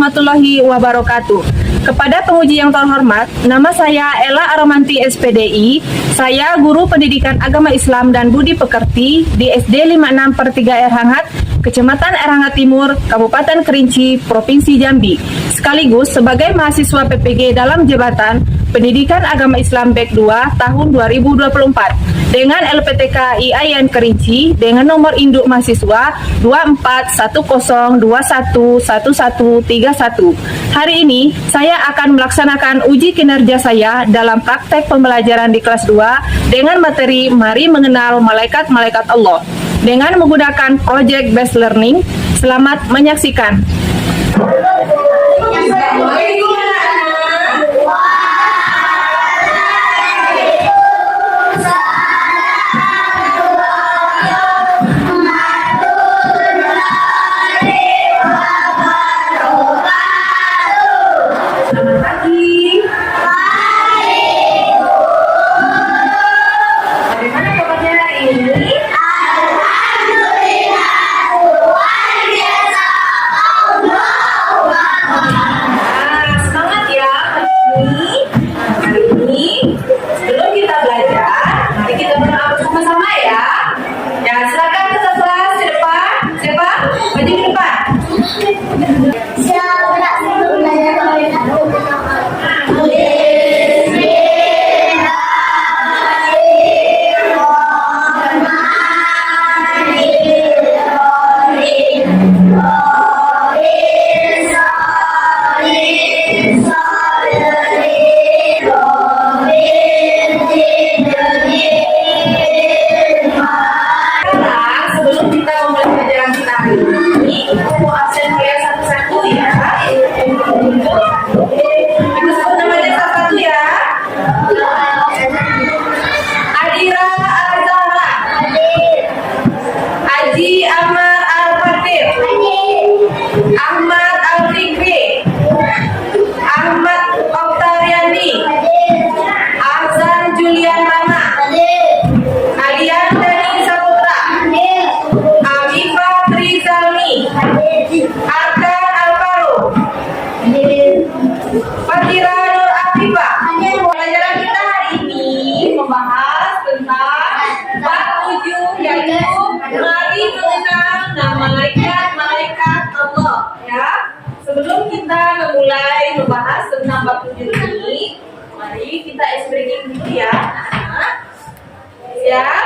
warahmatullahi wabarakatuh. Kepada penguji yang terhormat, nama saya Ella Aramanti SPDI. Saya guru pendidikan agama Islam dan budi pekerti di SD 56/3 Erhangat, Kecamatan Erhangat Timur, Kabupaten Kerinci, Provinsi Jambi. Sekaligus sebagai mahasiswa PPG dalam jabatan Pendidikan Agama Islam BEK 2 tahun 2024 dengan LPTK IAIN Kerinci dengan nomor induk mahasiswa 2410211131. Hari ini saya akan melaksanakan uji kinerja saya dalam praktek pembelajaran di kelas 2 dengan materi Mari Mengenal Malaikat-Malaikat Allah dengan menggunakan Project Based Learning. Selamat menyaksikan. Pelajaran kita hari ini membahas tentang bab 7 yaitu Mari Mengenal Malaikat-Malaikat Allah. Ya, sebelum kita memulai membahas tentang bab 7 ini, mari kita ice breaking dulu ya. Siap?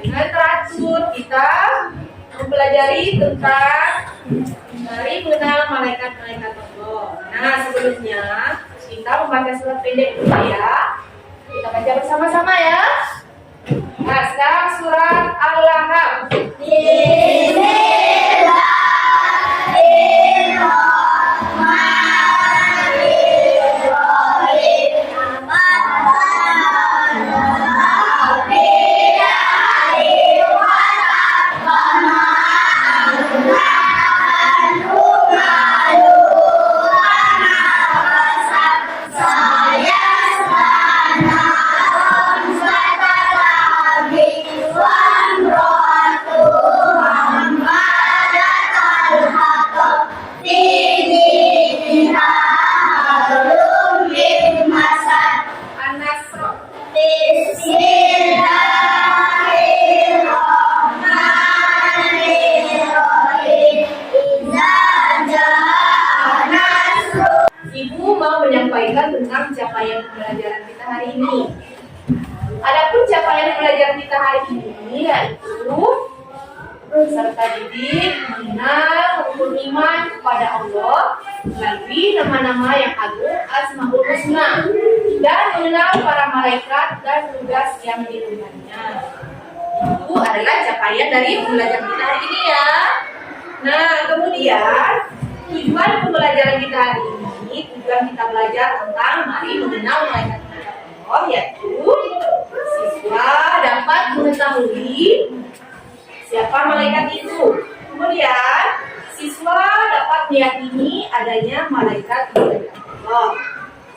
Dengan teratur kita mempelajari tentang Mari Mengenal Malaikat-Malaikat Allah. Nah, sebelumnya kita membaca surat pendek dulu ya. Kita baca bersama-sama ya. Nah, sekarang surat Al-Lahab. Menyampaikan tentang capaian pembelajaran kita hari ini. Adapun capaian pembelajaran kita hari ini yaitu serta didik mengenal rukun iman kepada Allah melalui nama-nama yang agung Asmaul Husna dan mengenal para malaikat dan tugas yang diembannya. Itu adalah capaian dari pembelajaran kita hari ini ya. Nah, kemudian tujuan pembelajaran kita hari ini, tujuan kita belajar tentang mari mengenal malaikat Allah, yaitu siswa dapat mengetahui siapa malaikat itu. Kemudian siswa dapat meyakini adanya malaikat Allah.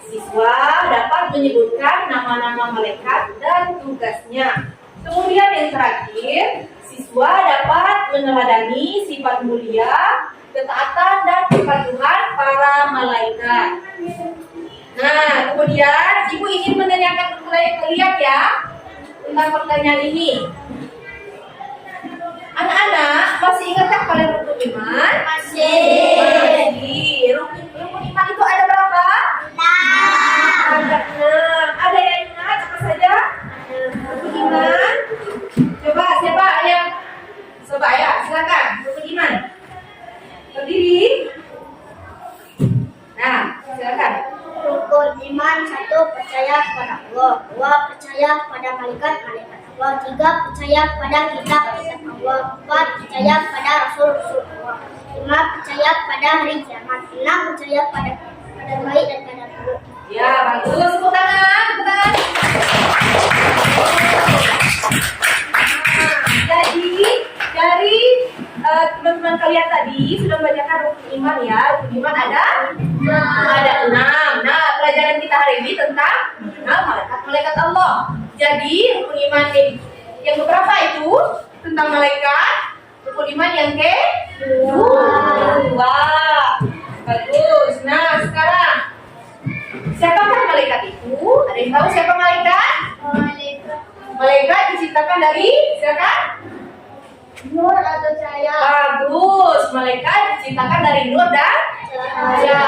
Siswa dapat menyebutkan nama-nama malaikat dan tugasnya. Kemudian yang terakhir, siswa dapat meneladani sifat mulia, ketaatan dan kepatuhan para malaikat. Nah, kemudian Ibu ingin menanyakan kalian ya tentang pertanyaan ini. Anak-anak, masih ingatkah kalian rukun iman? Masih. Rukun iman itu ada berapa? 6. Ada 6. Ada yang ingat apa saja? Rukun iman. Coba siapa yang? Coba ya, silakan. Rukun iman. Berdiri. Nah, silakan. Rukun iman 1. Percaya kepada Allah. 2. Percaya kepada malaikat-malaikat Allah. 3. Percaya kepada kitab-kitab Allah. 4. Percaya kepada Rasul-Rasul Allah. 5. Percaya kepada hari kiamat. 6. Percaya kepada baik dan kadar buruk. Ya, bagus. Tepuk tangan, tepuk tangan. Jadi dari teman-teman kalian tadi sudah membacakan rukun iman ya. Rukun iman ada 6. Nah, pelajaran kita hari ini tentang malaikat Allah. Jadi rukun iman yang beberapa itu tentang malaikat. Rukun iman yang kedua. Bagus. Nah, sekarang siapakah malaikat itu? Ada yang tahu siapa malaikat? Malaikat diciptakan dari siapa? Nur atau cahaya. Bagus. Malaikat diciptakan dari nur dan cahaya.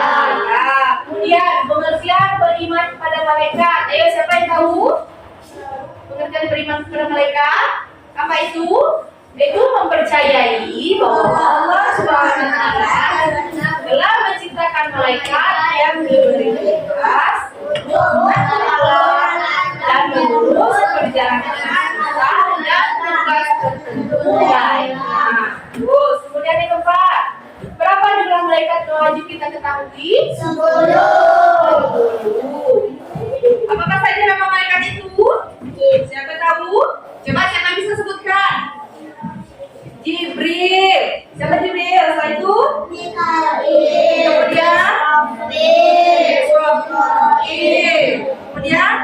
Kemudian pengertian beriman kepada malaikat. Ayo, siapa yang tahu? Pengertian beriman kepada malaikat apa itu? Itu mempercayai bahwa Allah Subhanahu wa taala telah menciptakan malaikat yang diberi tugas untuk Allah dan mengurus perjalanan kita dan tugas tertentu lainnya. Terus, kemudian yang keempat, berapa jumlah malaikat yang wajib kita ketahui? 10. Apakah saja nama malaikat itu? Siapa tahu? Coba siapa bisa sebutkan? Jibril. Siapa Jibril? Setelah itu? Mikail. Kemudian? Israfil. Kemudian?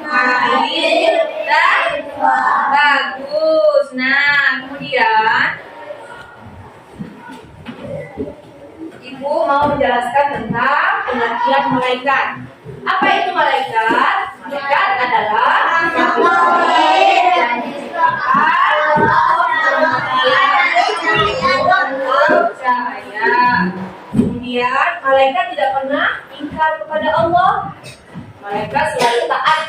Malik. Dan? Bagus. Nah, kemudian Ibu mau menjelaskan tentang pengertian malaikat. Apa itu malaikat? Malaikat adalah cahaya. Kemudian malaikat tidak pernah ingkar kepada Allah. Malaikat selalu taat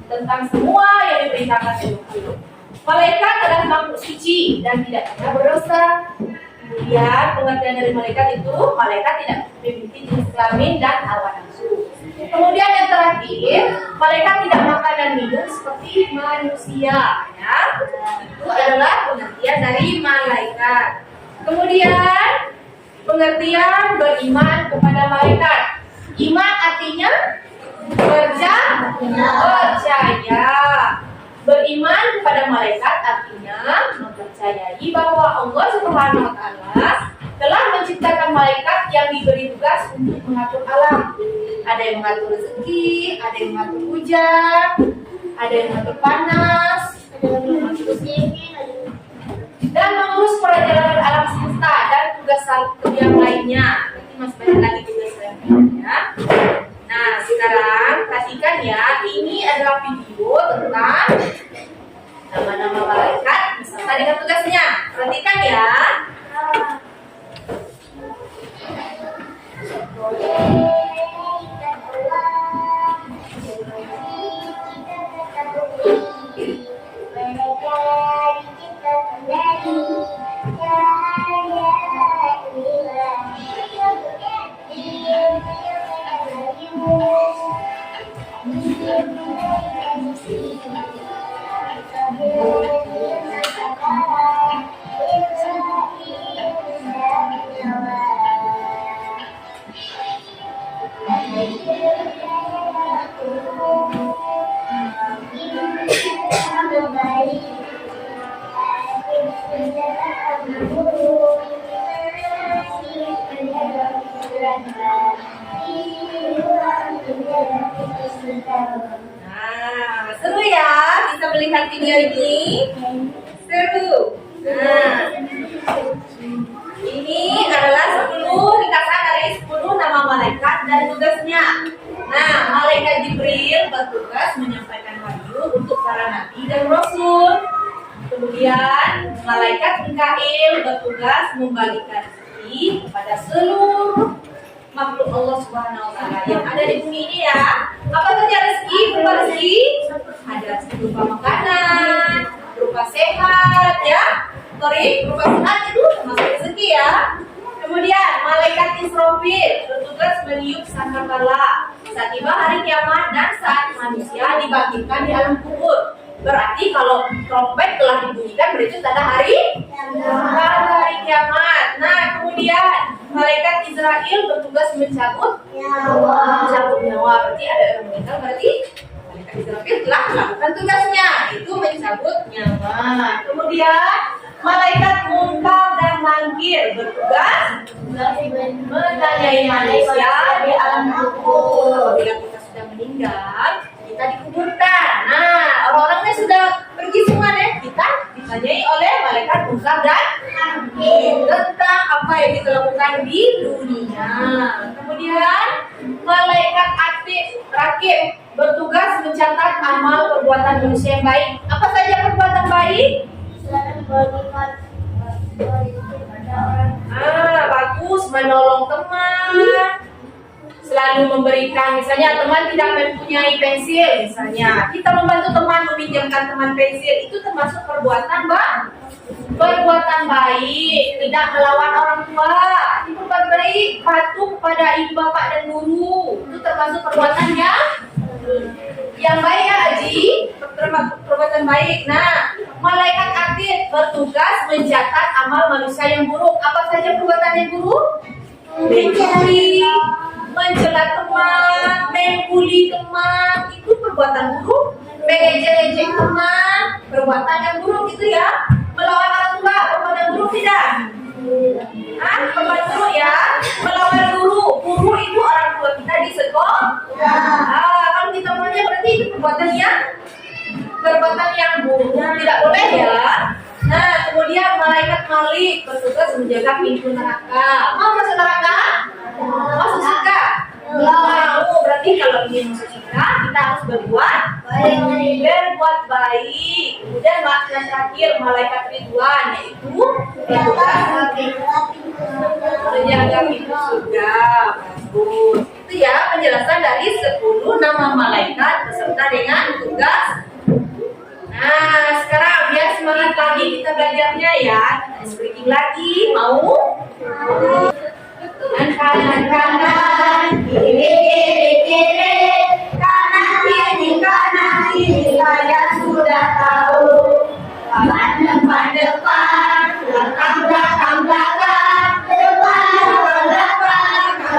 tentang semua yang diperintahkan Allah. Malaikat adalah makhluk suci dan tidak pernah berdosa. Kemudian pengertian dari malaikat itu, malaikat tidak memiliki jenis kelamin dan hawa nafsu. Kemudian yang terakhir, malaikat tidak makan dan minum seperti manusia. Ya, itu adalah pengertian dari malaikat. Kemudian pengertian beriman kepada malaikat. Iman artinya percaya. Beriman kepada malaikat artinya mempercayai bahwa Allah Subhanahu wa taala telah menciptakan malaikat yang diberi tugas untuk mengatur alam. Ada yang mengatur rezeki, ada yang mengatur hujan, ada yang mengatur panas, ada yang mengatur musim, dan mengurus perjalanan alam semesta dan tugas yang lainnya. Nanti masih banyak lagi tugas yang lainnya. Nah, sekarang perhatikan ya, ini adalah video tentang nama-nama malaikat beserta dengan tugasnya. Perhatikan ya. ketiga ini seru. Nah, ini adalah 10 dikatakan dari 10 nama malaikat dan tugasnya. Nah, malaikat Jibril bertugas menyampaikan wahyu untuk para nabi dan rasul. Kemudian malaikat Mikail bertugas membagikan rezeki kepada seluruh makhluk Allah Subhanahu wa taala yang ada di bumi ini ya. Apa saja rezeki? Berupa rezeki, ada rezeki berupa makanan, berupa sehat ya. Sorry, berupa sehat itu termasuk rezeki ya. Kemudian malaikat Israfil bertugas meniup sangkakala saat tiba hari kiamat dan saat manusia dibangkitkan di alam kubur. Berarti kalau trompet telah dibunyikan berarti tanda hari kiamat. Nah, kemudian malaikat Israel bertugas mencabut nyawa. Berarti ada orang meninggal, berarti malaikat Israel telah melakukan tugasnya, itu mencabut nyawa. Kemudian malaikat Munkar dan Nakir bertugas menanyai manusia di alam kubur. Bila kita sudah meninggal, kita dikuburkan. Nah, orang-orangnya sudah pergi semua deh. Kita ditanyai oleh malaikat Munkar dan Nakir tentang apa yang kita lakukan di dunia. Kemudian malaikat Rakib bertugas mencatat amal perbuatan manusia yang baik. Apa saja perbuatan baik? Bagus, menolong teman, selalu memberikan, misalnya teman tidak mempunyai pensil, misalnya kita membantu teman meminjamkan teman pensil, itu termasuk perbuatan baik. Tidak melawan orang tua, itu berbuat baik. Patuh kepada ibu bapak dan guru, itu termasuk perbuatan yang baik ya Haji, perbuatan baik. Nah, malaikat Atid bertugas mencatat amal manusia yang buruk. Apa saja perbuatan yang buruk? Mencuri, mencela teman, membuli teman, itu perbuatan buruk. Mengejek-ejek teman, perbuatan yang buruk itu ya. Melawan orang tua, perbuatan buruk tidak? Perbuatan buruk ya. Melawan guru itu orang tua kita di sekolah. Kalau kita punya berarti itu perbuatan yang buruk, tidak boleh ya. Nah, kemudian malaikat Malik bertugas menjaga pintu neraka. Mau masuk neraka? Masuk surga? Mau. Berarti kalau ingin masuk surga, kita harus berbuat baik. Kemudian yang terakhir malaikat Ridwan, yaitu menjaga pintu surga. Bagus. Itu ya penjelasan dari 10 nama malaikat beserta dengan tugas. Nah, sekarang biar semangat lagi kita belajarnya ya. Speaking lagi, mau? Kanan, kiri, kanan kiri, saya sudah tahu. Depan, belakang, depan,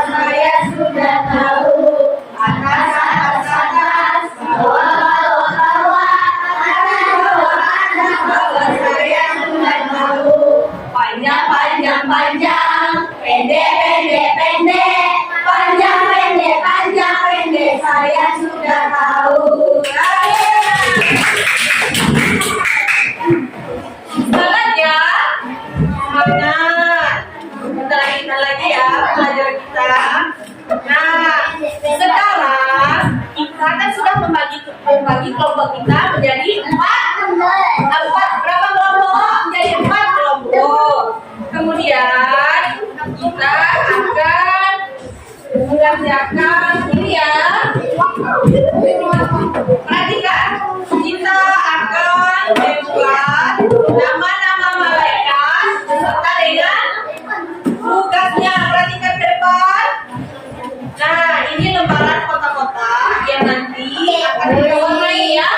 saya sudah tahu. Atas, bawah, saya sudah tahu. Panjang, pendek, panjang, pendek, saya sudah tahu. Semangat ya, semangat. Kita lagi ya pelajaran kita. Nah, sekarang kita kan sudah membagi kelompok kita menjadi 4. Berapa kelompok? Menjadi 4 kelompok. Kemudian kita akan mengerjakan ini ya. Perhatikan, kita akan membuat nama-nama malaikat beserta dengan tugasnya. Perhatikan ke depan. Nah, ini lembaran kotak-kotak yang nanti akan diwarnai ya.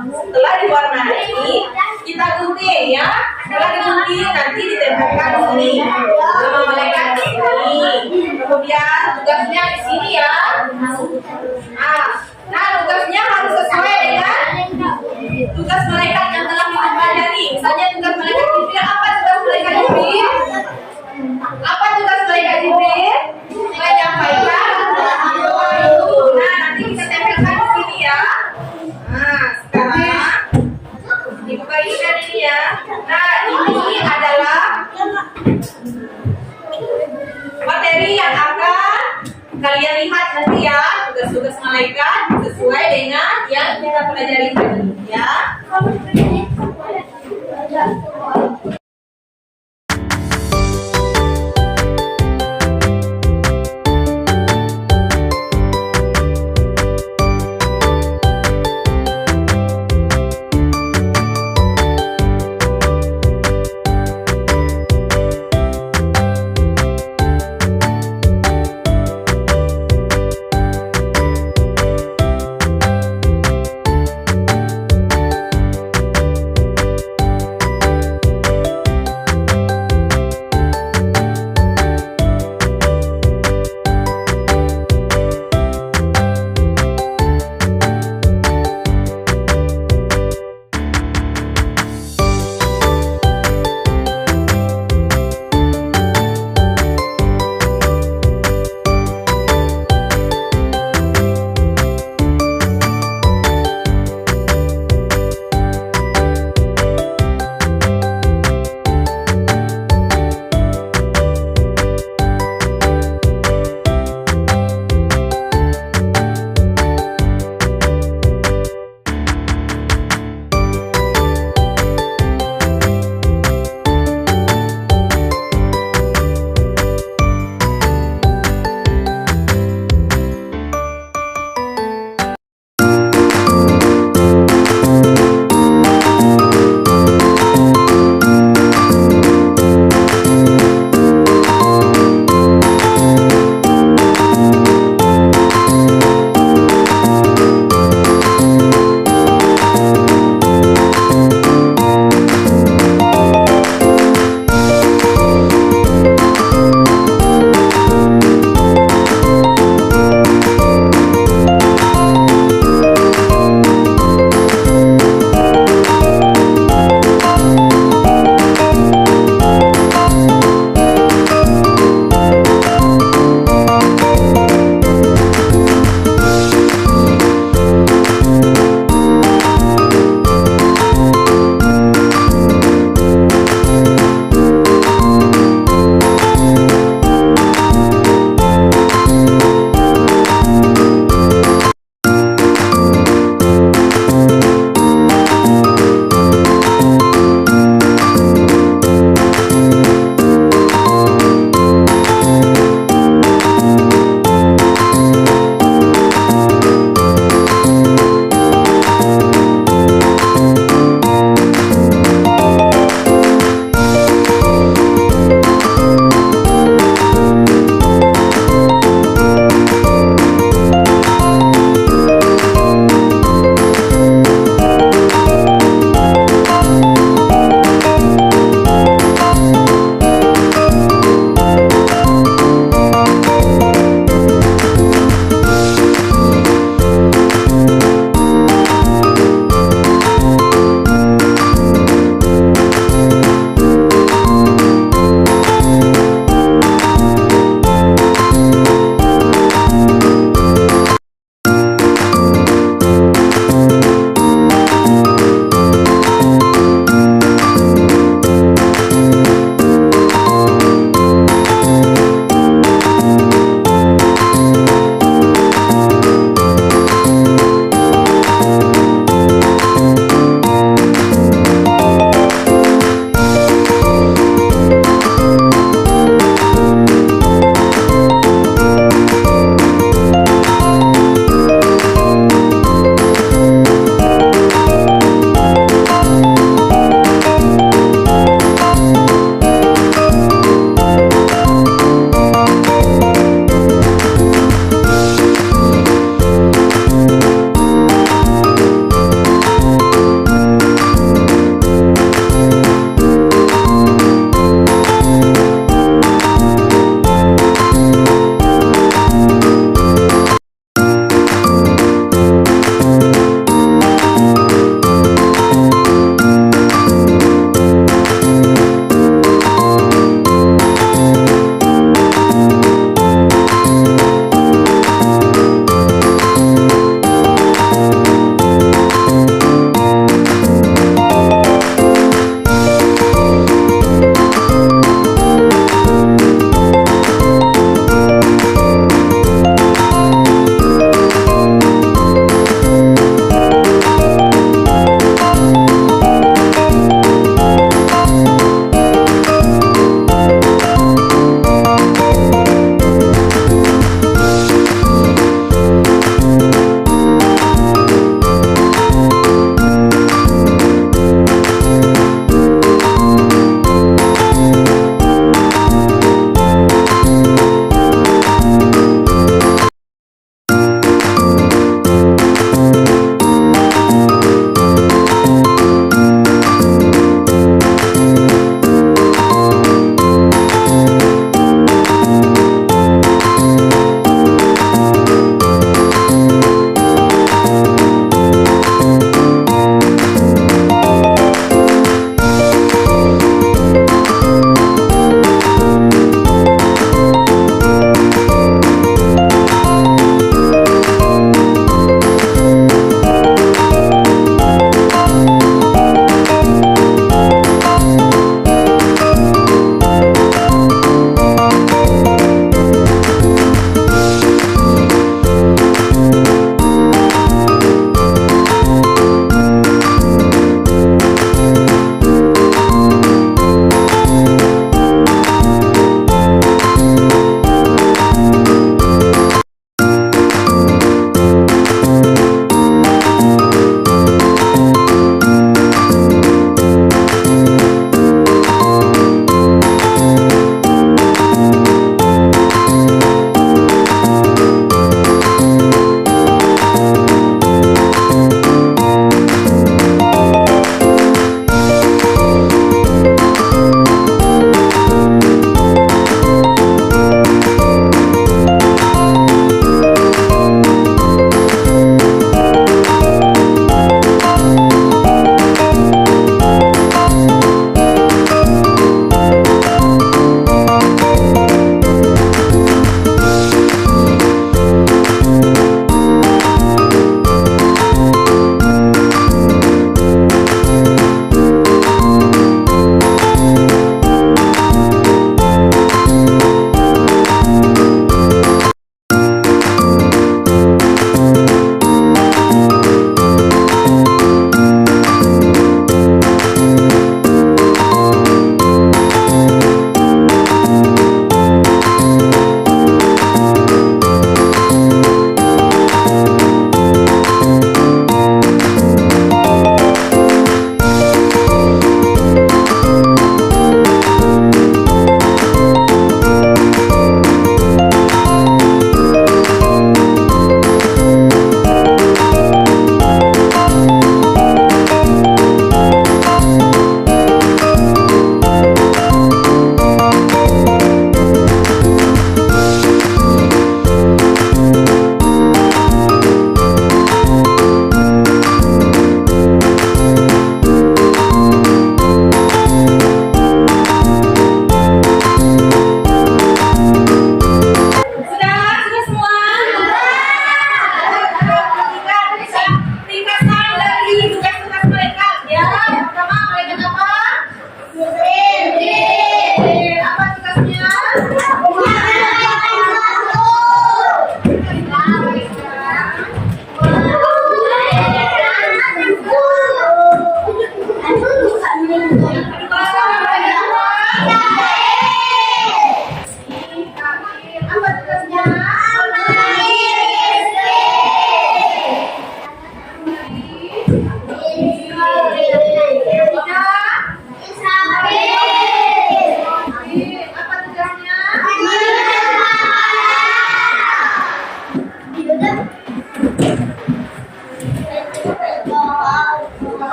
Setelah diwarnai, kita gunting ya. Setelah digunting nanti ditempelkan di sini. Nama malaikat di sini. Kemudian tugasnya di sini ya. Nah, tugasnya harus sesuai dengan tugas malaikat yang telah kita pelajari. Misalnya tugas malaikat Jibril, apa tugas malaikat Jibril? Apa tugas malaikat Jibril? Menyampaikan wahyu. Nah, nanti kita tempelkan di sini ya. ya. Nah, ini adalah materi yang akan kalian lihat nanti ya, tugas-tugas malaikat sesuai dengan yang kita pelajari tadi ya.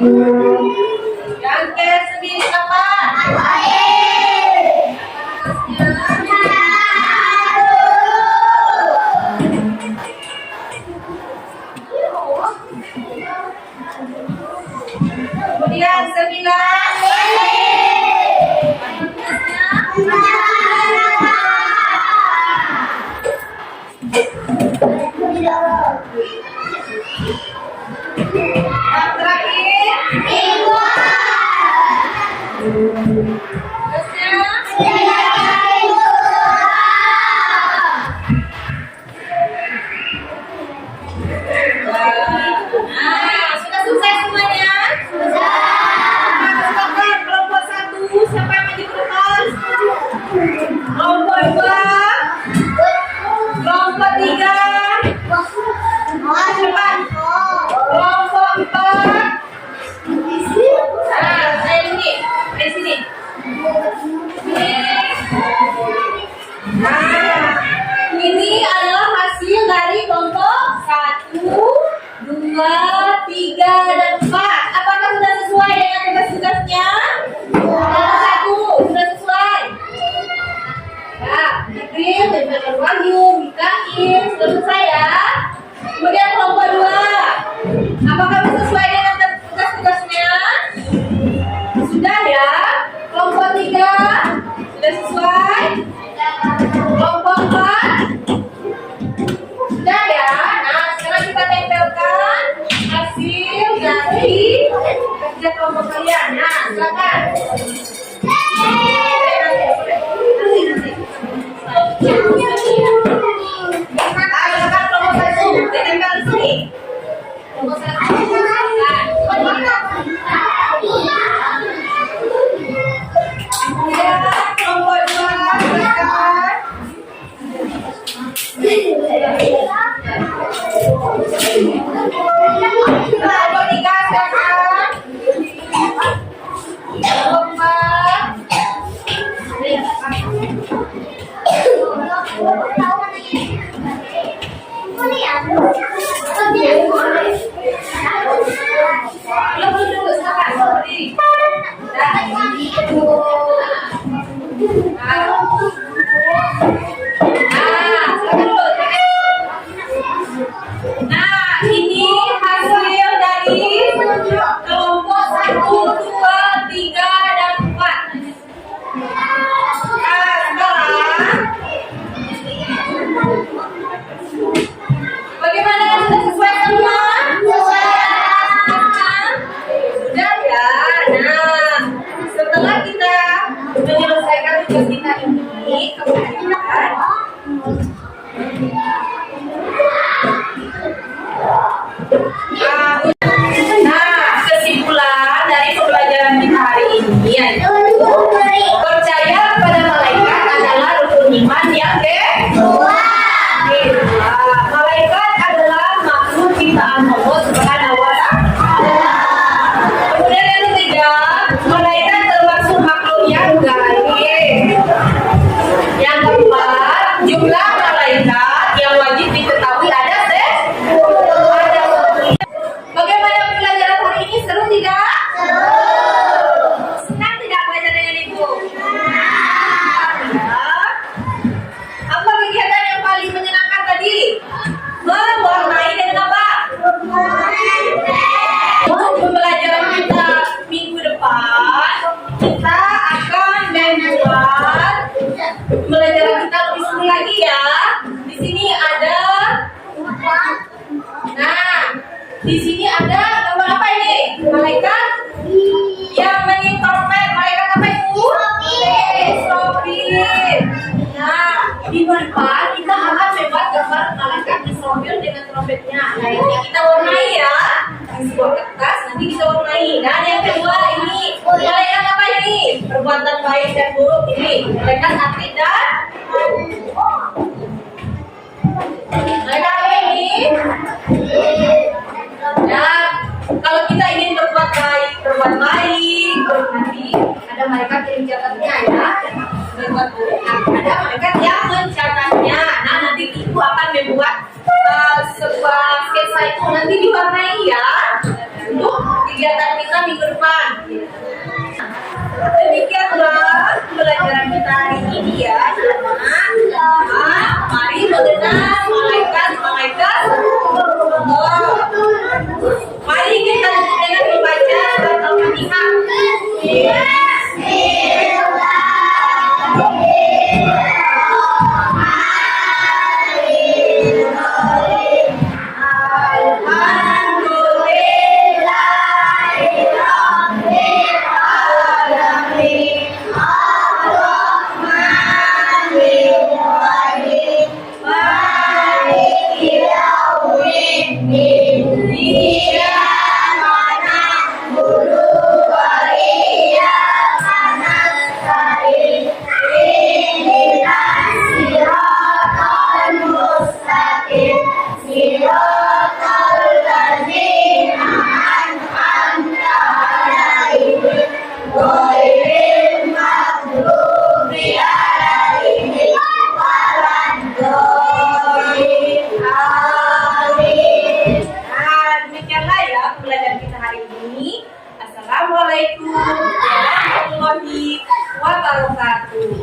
Yang ke-9 apa? Kemudian 9. Yang terakhir. Sudah selesai semuanya? Silakan kelompok 1, siapa yang maju ke depan? Kelompok 2, kelompok 3, depan. Kelompok 4. Saya sini, dari sini. Ini adalah hasil dari kelompok 1, 2, 3, dan 4. Apakah sudah sesuai dengan tugas-tugasnya? Kelompok 1 sudah sesuai. Ya, Ibril, dan Wahyu, Mikail, sudah selesai ya. Kemudian kelompok 2. Apakah sesuai dengan tugas-tugasnya? Sudah ya. Kelompok 3 sudah sesuai. Kelompok 4 sudah ya. Nah, sekarang kita tempelkan hasil dari kerja kelompok kalian. Nah, silakan. Silakan kelompok 1 ditempel di sini. Kelompok 1 silakan. Kemudian kelompok 2 silakan. Kelompok 3 silakan. Kelompok 4. Belum dulu silakan. Berdiri. Nah, ini hasil dari kelompok 1, 2, 3, dan 4. Nah, sekarang bagaimana, sudah sesuai semua? Sudah ya. Nah, setelah kita menyelesaikan tugas kita ini, kemudian kesimpulan dari pembelajaran kita hari ini yaitu percaya pada malaikat adalah rukun iman yang kedua. Malaikat adalah makhluk ciptaan Allah Subhanahu wa Ta'ala. Kemudian yang ketiga, malaikat termasuk makhluk yang gaib. Yang keempat, jumlah malaikat yang wajib diketahui ada 10. Bagaimana pembelajaran hari ini? Seru tidak? Senang tidak belajar dengan ibu? Ya. Apa kegiatan yang paling menyenangkan tadi? Mewarnai dengan apa? Untuk pembelajaran kita minggu depan, kita akan membuat pembelajaran kita lebih seru lagi ya. Di sini ada. Nah, di sini ada gambar apa ini? Malaikat yang main trompet. Malaikat apa itu? Israfil. Nah, di depan kita akan membuat gambar malaikat Israfil dengan trompetnya. Nah, ini kita warnai ya. Di sebuah kertas nanti kita warnai. Dan yang kedua ini malaikat apa ini? Perbuatan baik dan buruk ini. Malaikat atlet dan malaikat apa ini? Dan kalau kita ingin berbuat baik, nanti ada malaikat yang mencatatnya ya. Berbuat buruk, ada malaikat yang mencatatnya. Nah, nanti ibu akan membuat sebuah sketsa itu nanti diwarnai ya. Untuk kegiatan kita minggu depan. Demikianlah pembelajaran kita hari ini ya. Mari mengenal malaikat Allah. Mari kita dengan membaca surat Al-Fatihah. Demikianlah ya pembelajaran kita hari ini. Assalamualaikum warahmatullahi wabarakatuh.